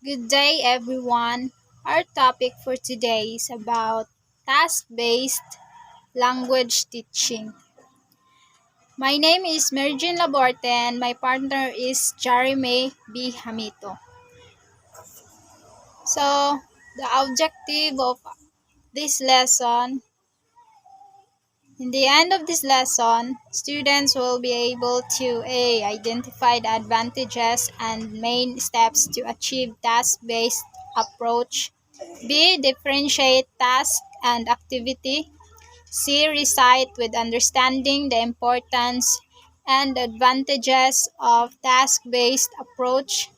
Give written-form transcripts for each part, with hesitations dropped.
Good day, everyone. Our topic for today is about task based language teaching. My name is Merjin Laborte and my partner is Jeremy B. Hamito. So, the objective of this lesson, in the end of this lesson, students will be able to A. Identify the advantages and main steps to achieve task based approach. B. Differentiate task and activity. C. Recite with understanding the importance and advantages of task-based approach.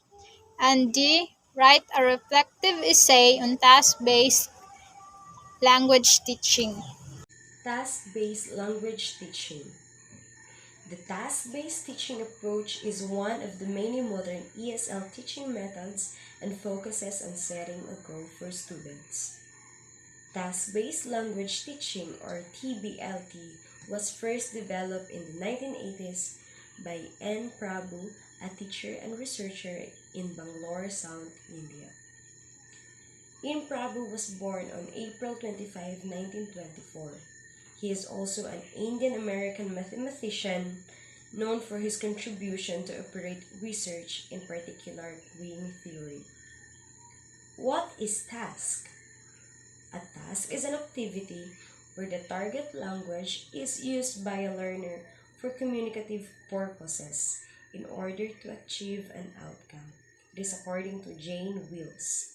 And D. Write a reflective essay on task-based language teaching. Task-based language teaching. The task-based teaching approach is one of the many modern ESL teaching methods and focuses on setting a goal for students. Task-based language teaching, or TBLT, was first developed in the 1980s by N. Prabhu, a teacher and researcher in Bangalore, South India. N. Prabhu was born on April 25, 1924. He is also an Indian-American mathematician known for his contribution to operate research, in particular green theory. What is task? A task is an activity where the target language is used by a learner for communicative purposes in order to achieve an outcome. This according to Jane Wills.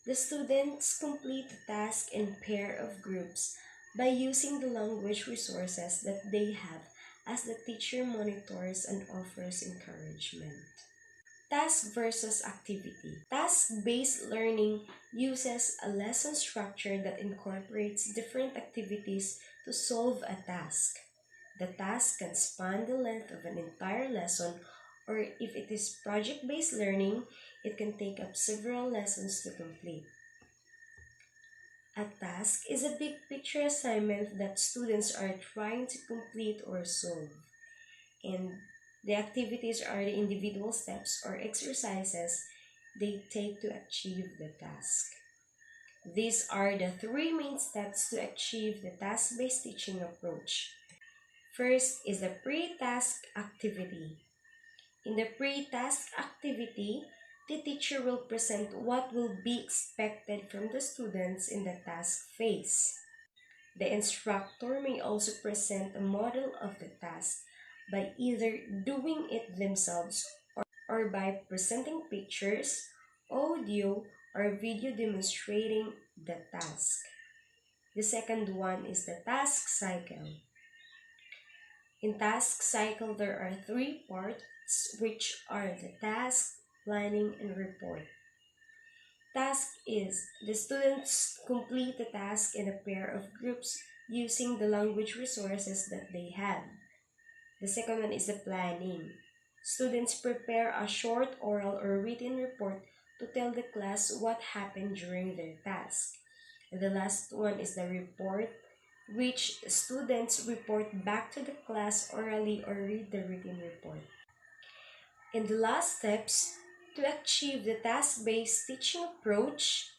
The students complete the task in pair of groups by using the language resources that they have as the teacher monitors and offers encouragement. Task versus activity. Task-based learning uses a lesson structure that incorporates different activities to solve a task. The task can span the length of an entire lesson, or if it is project-based learning, it can take up several lessons to complete. A task is a big picture assignment that students are trying to complete or solve, and the activities are the individual steps or exercises they take to achieve the task. These are the three main steps to achieve the task-based teaching approach. First is the pre-task activity. In the pre-task activity, the teacher will present what will be expected from the students in the task phase. The instructor may also present a model of the task by either doing it themselves or by presenting pictures, audio, or video demonstrating the task. The second one is the task cycle. In task cycle, there are three parts, which are the task, planning, and report. Task is the students complete the task in a pair of groups using the language resources that they have. The second one is the planning. Students prepare a short oral or written report to tell the class what happened during their task. And the last one is the report, which students report back to the class orally or read the written report. In the last steps, to achieve the task-based teaching approach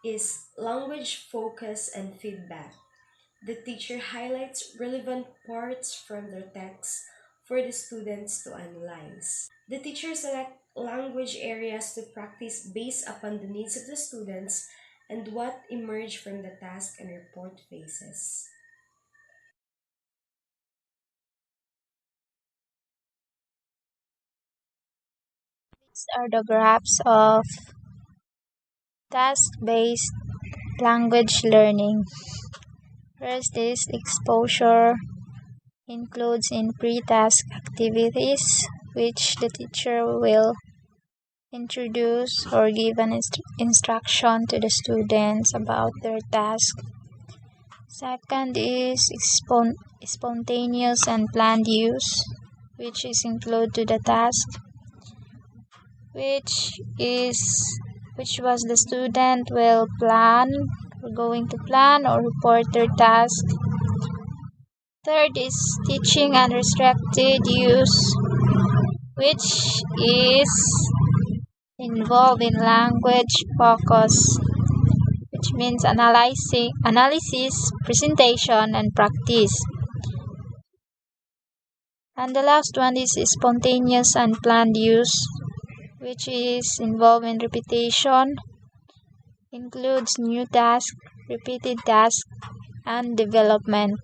is language focus and feedback. The teacher highlights relevant parts from the text for the students to analyze. The teacher selects language areas to practice based upon the needs of the students and what emerged from the task and report phases. These are the graphs of task based language learning. First is exposure includes in pre-task activities which the teacher will introduce or give an instruction to the students about their task. Second is spontaneous and planned use, which is included to the task, which is which was the student will plan, going to plan or report their task. Third is teaching unrestricted use, which is involved in language focus, which means analysis, presentation, and practice. And the last one is spontaneous and planned use, which is involved in repetition, includes new tasks, repeated tasks, and development.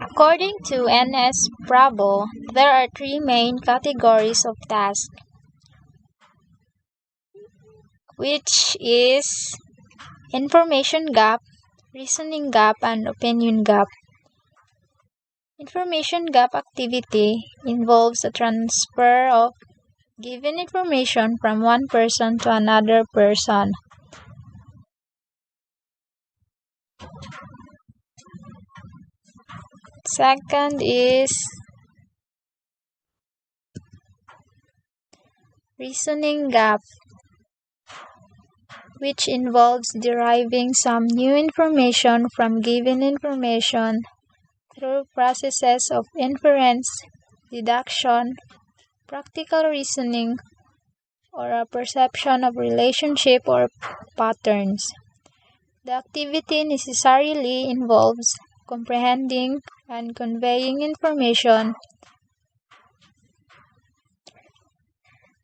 According to N.S. Bravo, there are three main categories of tasks, which is information gap, reasoning gap, and opinion gap. Information gap activity involves the transfer of given information from one person to another person. Second is reasoning gap, which involves deriving some new information from given information through processes of inference, deduction, practical reasoning, or a perception of relationship or patterns. The activity necessarily involves comprehending and conveying information.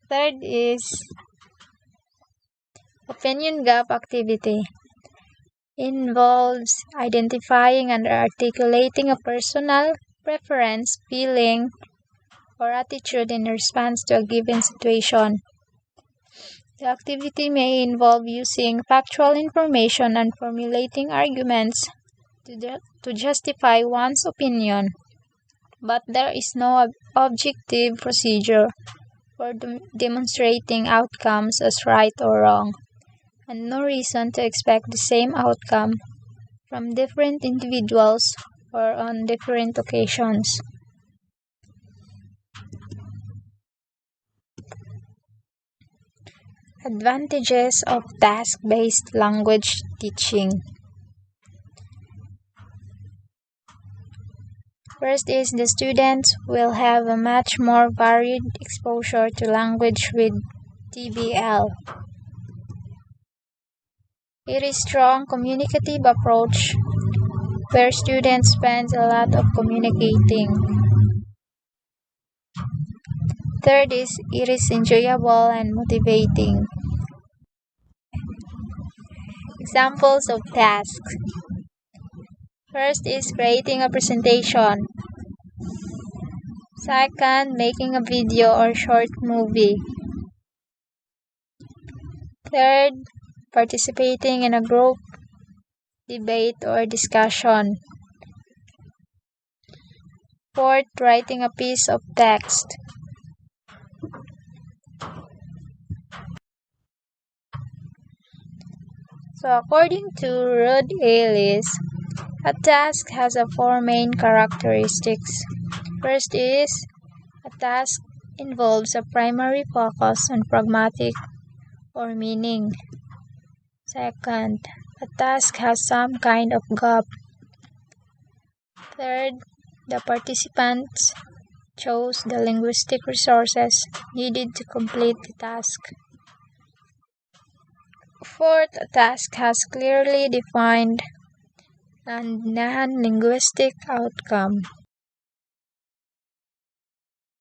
Third is opinion gap activity. Involves identifying and articulating a personal preference, feeling, or attitude in response to a given situation. The activity may involve using factual information and formulating arguments to justify one's opinion, but there is no objective procedure for demonstrating outcomes as right or wrong, and no reason to expect the same outcome from different individuals or on different occasions. Advantages of task-based language teaching. First is the students will have a much more varied exposure to language with TBL. It is strong communicative approach where students spend a lot of communicating. Third is it is enjoyable and motivating. Examples of tasks. First is creating a presentation. Second, making a video or short movie. Third, participating in a group debate or discussion. Fourth, writing a piece of text. So according to Rod Ellis, a task has four main characteristics. First is a task involves a primary focus on pragmatic or meaning. Second, a task has some kind of gap. Third, the participants chose the linguistic resources needed to complete the task. Fourth, a task has clearly defined and non-linguistic outcome.